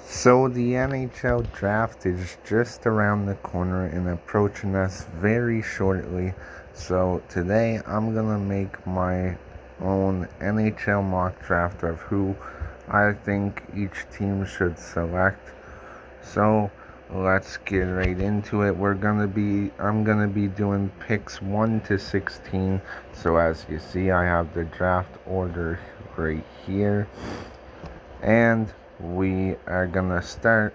So the NHL draft is just around the corner and approaching us very shortly. So today I'm gonna make my own NHL mock draft of who I think each team should select. So let's get right into it. I'm gonna be doing picks 1 to 16. So as you see, I have the draft order right here. And we are gonna start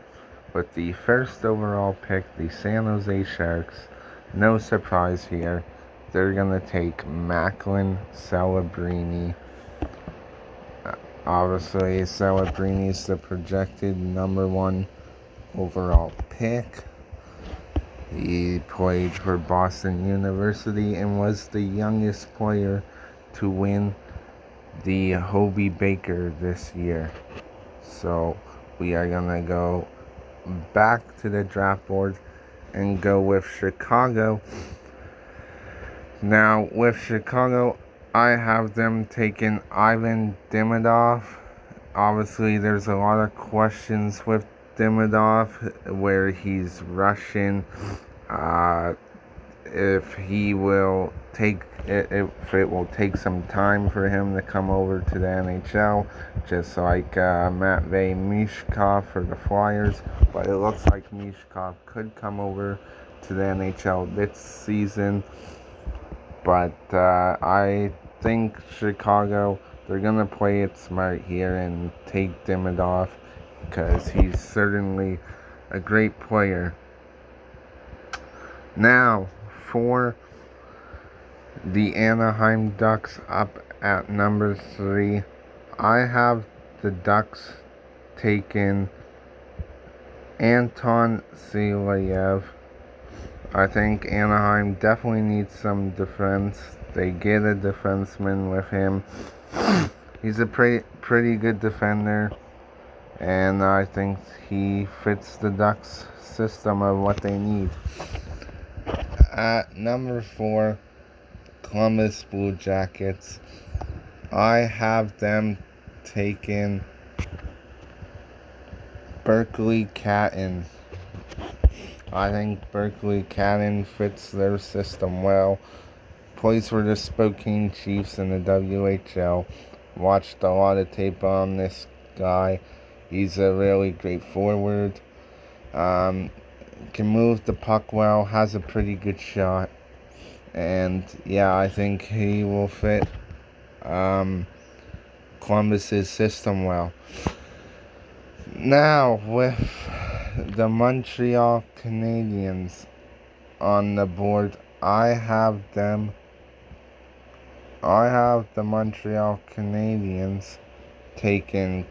with the first overall pick, the San Jose Sharks. No surprise here. They're gonna take Macklin Celebrini. Obviously, Celebrini is the projected number one overall pick. He played for Boston University and was the youngest player to win the Hobie Baker this year. So we are gonna go back to the draft board and go with Chicago. Now, with Chicago, I have them taking Ivan Demidov. Obviously, there's a lot of questions with Demidov, where he's Russian. Uh, if he will take if it will take some time for him to come over to the NHL, just like Matvey Mishkov for the Flyers. But it looks like Mishkov could come over to the NHL this season. But I think Chicago, they're gonna play it smart here and take Demidov because he's certainly a great player. Now for the Anaheim Ducks up at number 3. I have the Ducks taking Anton Silayev. I think Anaheim definitely needs some defense. They get a defenseman with him. He's a pretty good defender, and I think he fits the Ducks system of what they need. At number 4, Columbus Blue Jackets. I have them taking Berkeley Catton. I think Berkeley Catton fits their system well. Plays for the Spokane Chiefs in the WHL. Watched a lot of tape on this guy. He's a really great forward. Can move the puck well. Has a pretty good shot. And yeah, I think he will fit Columbus's system well. Now, with the Montreal Canadiens on the board, I have the Montreal Canadiens taking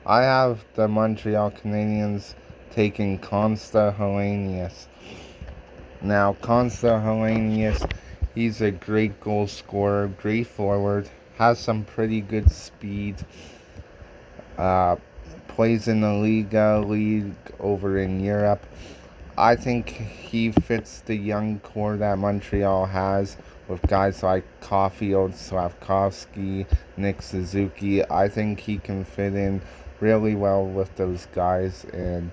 I have the Montreal Canadiens taking Consta Helenius. Now, Consta Helenius, he's a great goal scorer, great forward, has some pretty good speed. Plays in the league over in Europe. I think he fits the young core that Montreal has with guys like Caulfield, Slavkovsky, Nick Suzuki. I think he can fit in really well with those guys, and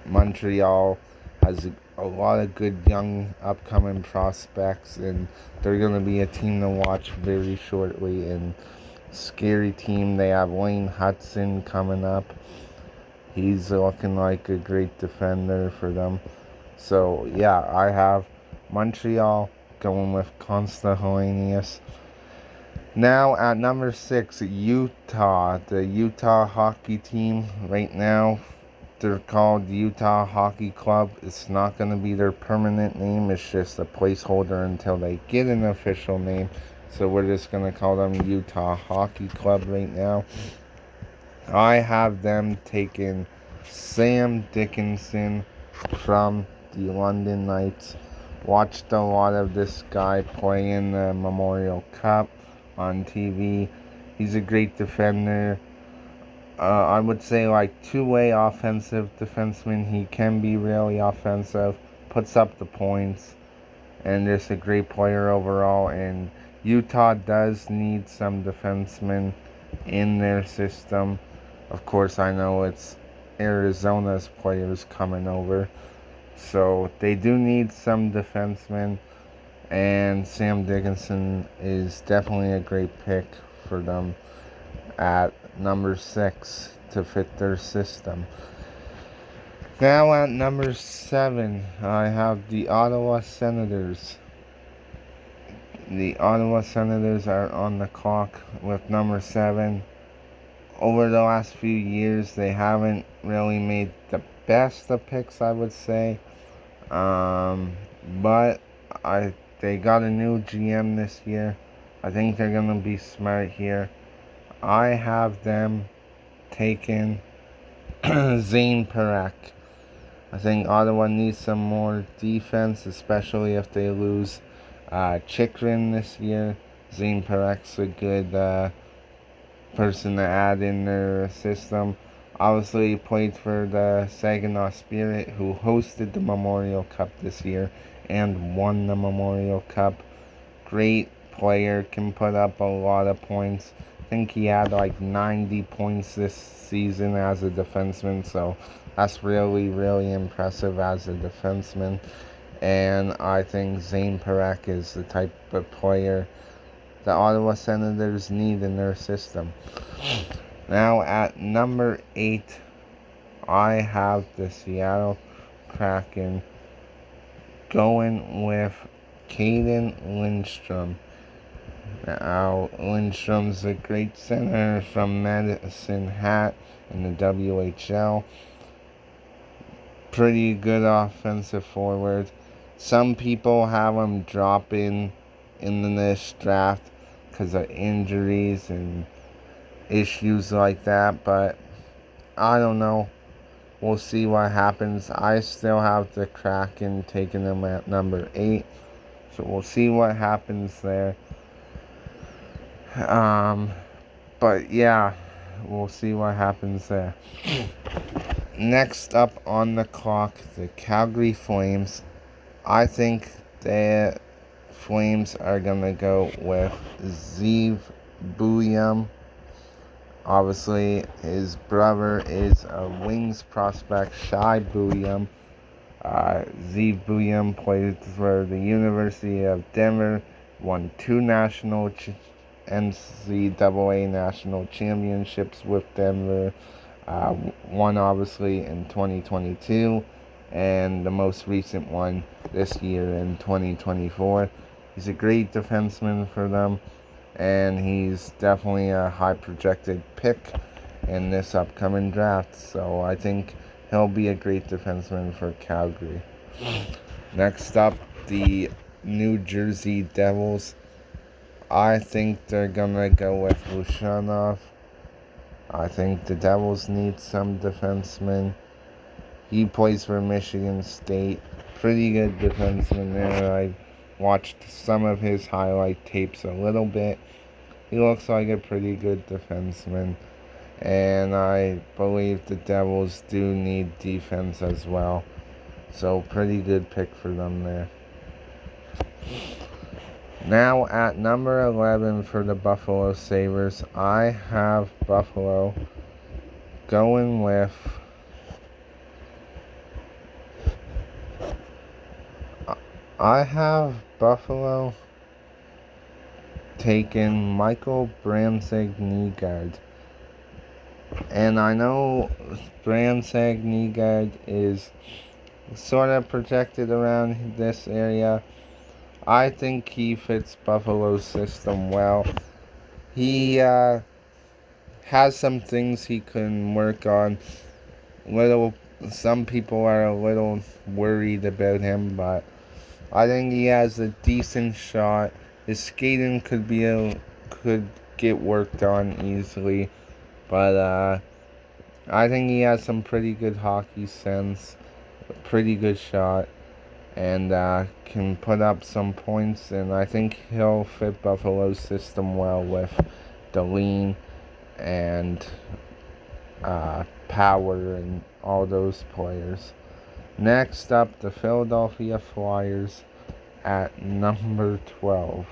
Montreal has a lot of good young upcoming prospects, and they're going to be a team to watch very shortly. And scary team. They have Wayne Hudson coming up. He's looking like a great defender for them. So yeah, I have Montreal going with Consta Helenius. Now at number 6, Utah. The Utah hockey team right now, they're called Utah Hockey Club. It's not going to be their permanent name. It's just a placeholder until they get an official name. So we're just going to call them Utah Hockey Club right now. I have them taking Sam Dickinson from the London Knights. Watched a lot of this guy play in the Memorial Cup on TV. He's a great defender. I would say like two-way offensive defenseman. He can be really offensive, puts up the points, and just a great player overall. And Utah does need some defensemen in their system. Of course, I know it's Arizona's players coming over, so they do need some defensemen, and Sam Dickinson is definitely a great pick for them at number 6 to fit their system. Now at number 7, I have the Ottawa Senators. The Ottawa Senators are on the clock with number 7. Over the last few years, they haven't really made the best of picks, I would say. But they got a new GM this year. I think they're gonna be smart here. I have them taking Zane Parak. I think Ottawa needs some more defense, especially if they lose Chikrin this year. Zane Parek's a good person to add in their system. Obviously, he played for the Saginaw Spirit, who hosted the Memorial Cup this year and won the Memorial Cup. Great player, can put up a lot of points. I think he had like 90 points this season as a defenseman, so that's really, really impressive as a defenseman. And I think Zane Parak is the type of player the Ottawa Senators need in their system. Now at number 8, I have the Seattle Kraken going with Caden Lindstrom. Now, Lindstrom's a great center from Medicine Hat in the WHL. Pretty good offensive forward. Some people have him dropping in this draft because of injuries and issues like that, but I don't know. We'll see what happens. I still have the Kraken taking them at number 8, so we'll see what happens there. But yeah, we'll see what happens there. Next up on the clock, the Calgary Flames. I think the Flames are gonna go with Zeev Bouillon. Obviously, his brother is a Wings prospect, Shai Bouillon. Zeev Bouillon played for the University of Denver, won 2 national NCAA national championships with Denver. One obviously in 2022, and the most recent one this year in 2024. He's a great defenseman for them, and he's definitely a high projected pick in this upcoming draft. So I think he'll be a great defenseman for Calgary. Next up, the New Jersey Devils. I think they're gonna go with Lushanov. I think the Devils need some defensemen. He plays for Michigan State. Pretty good defenseman there. I watched some of his highlight tapes a little bit. He looks like a pretty good defenseman. And I believe the Devils do need defense as well. So pretty good pick for them there. Now at number 11 for the Buffalo Sabres, I have Buffalo going with taking Michael Brandsegg-Nygaard. And I know Brandsegg-Nygaard is sort of protected around this area. I think he fits Buffalo's system well. He has some things he can work on. Some people are a little worried about him, but I think he has a decent shot. His skating could get worked on easily, but I think he has some pretty good hockey sense, a pretty good shot, and can put up some points, and I think he'll fit Buffalo's system well with the lean and power and all those players. Next up, the Philadelphia Flyers at number 12.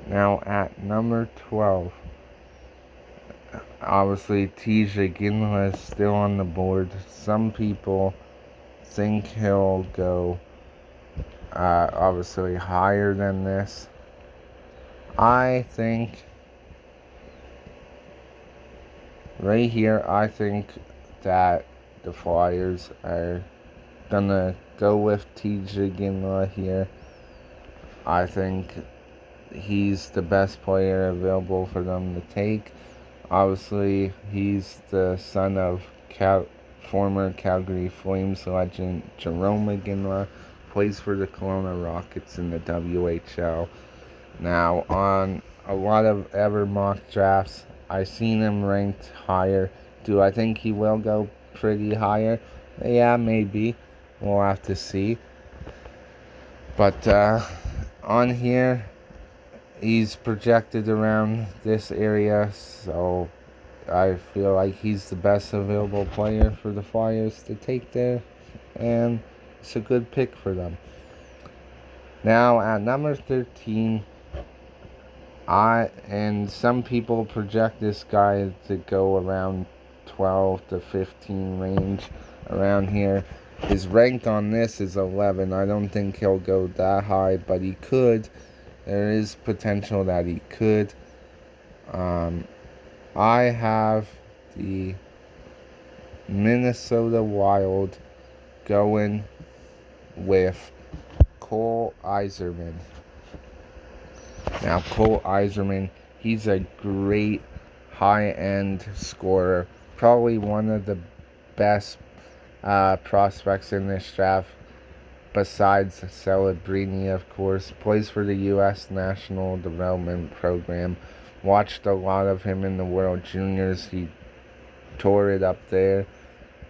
Now at number 12, obviously TJ Ginla is still on the board. Some people think he'll go obviously higher than this. I think right here, I think that the Flyers are gonna go with TJ Ginla here. I think he's the best player available for them to take. Obviously, he's the son of former Calgary Flames legend Jerome Ginla, plays for the Kelowna Rockets in the WHL. Now, on a lot of ever mock drafts, I've seen him ranked higher. Do I think he will go pretty higher? Yeah, maybe. We'll have to see. But on here, he's projected around this area, so I feel like he's the best available player for the Flyers to take there, and it's a good pick for them. Now at number 13, and some people project this guy to go around 12 to 15 range around here. His rank on this is 11. I don't think he'll go that high, but he could. There is potential that he could. I have the Minnesota Wild going with Cole Yzerman. Now, Cole Yzerman, he's a great high-end scorer. Probably one of the best prospects in this draft, besides Celebrini, of course. Plays for the U.S. National Development Program. Watched a lot of him in the World Juniors. He tore it up there.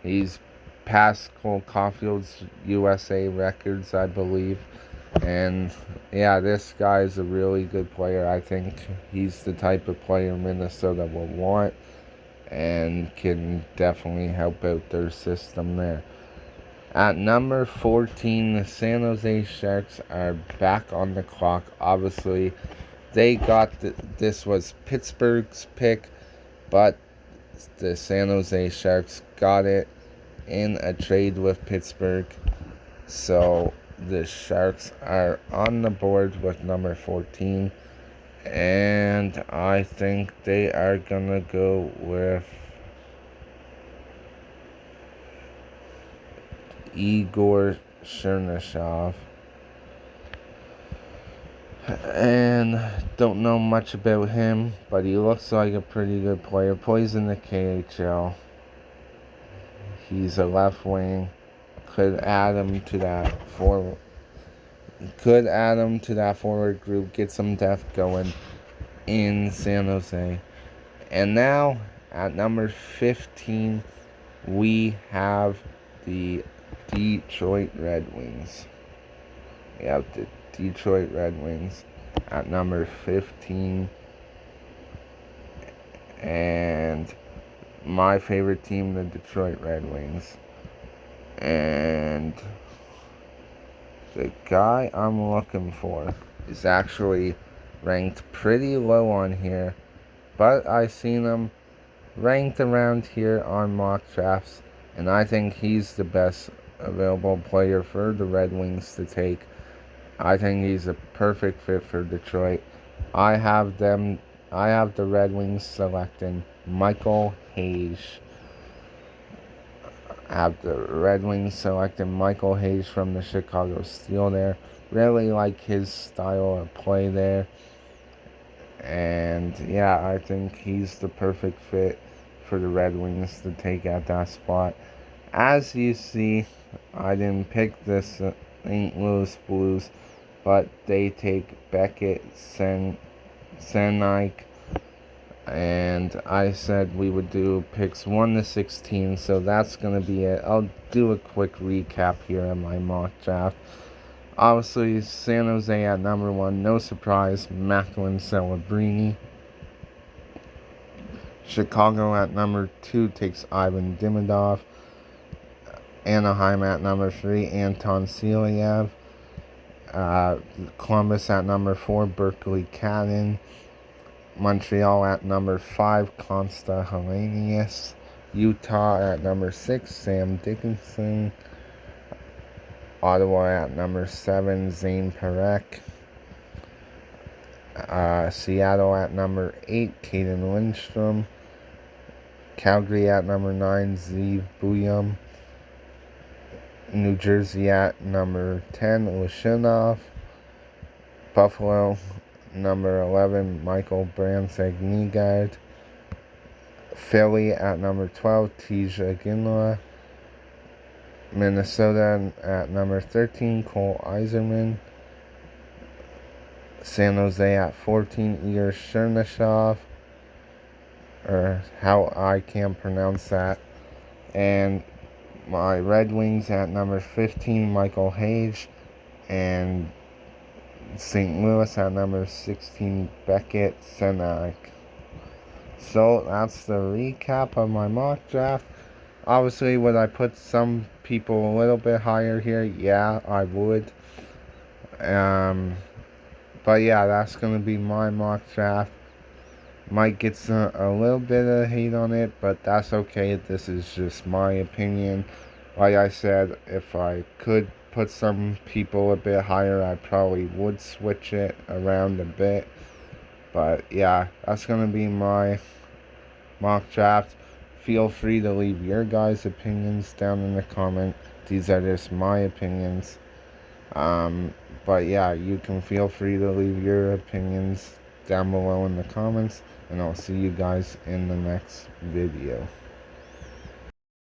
He's passed Cole Caulfield's USA records, I believe. And yeah, this guy is a really good player. I think he's the type of player Minnesota will want and can definitely help out their system there. At number 14, the San Jose Sharks are back on the clock. Obviously, they got this was Pittsburgh's pick, but the San Jose Sharks got it in a trade with Pittsburgh. So the Sharks are on the board with number 14. And I think they are going to go with Igor Chernyshov. And don't know much about him, but he looks like a pretty good player. Plays in the KHL. He's a left wing. Could add him to that forward. Forward group. Get some depth going in San Jose. And now at number 15, we have the Detroit Red Wings. We have the Detroit Red Wings at number 15. And my favorite team, the Detroit Red Wings. And the guy I'm looking for is actually ranked pretty low on here, but I've seen him ranked around here on mock drafts, and I think he's the best available player for the Red Wings to take. I think he's a perfect fit for Detroit. I have the Red Wings selecting Michael Hayes. I have the Red Wings selecting Michael Hayes from the Chicago Steel there. Really like his style of play there. And yeah, I think he's the perfect fit for the Red Wings to take at that spot. As you see, I didn't pick the St. Louis Blues, but they take Beckett, Senik, and I said we would do picks 1 to 16, so that's going to be it. I'll do a quick recap here of my mock draft. Obviously, San Jose at number 1, no surprise, Macklin Celebrini. Chicago at number 2 takes Ivan Demidov. Anaheim at number 3, Anton Siliev. Columbus at number 4, Berkeley Cannon. Montreal at number 5, Consta Hellenius. Utah at number 6, Sam Dickinson. Ottawa at number 7, Zane Parekh. Seattle at number 8, Caden Lindstrom. Calgary at number 9, Zeev Buyum. New Jersey at number 10, Lashinov. Buffalo, number 11, Michael Brandsegg-Nygard. Philly at number 12, Tija Ginla. Minnesota at number 13, Cole Eiserman. San Jose at 14, Igor Chernyshev, or how I can pronounce that. And my Red Wings at number 15, Michael Hage. And St. Louis at number 16, Beckett Senak. So that's the recap of my mock draft. Obviously, would I put some people a little bit higher here? Yeah, I would. But yeah, that's going to be my mock draft. Might get a little bit of hate on it, but that's okay. This is just my opinion. Like I said, if I could put some people a bit higher, I probably would switch it around a bit. But yeah, that's going to be my mock draft. Feel free to leave your guys' opinions down in the comment. These are just my opinions. But yeah, you can feel free to leave your opinions down below in the comments, and I'll see you guys in the next video.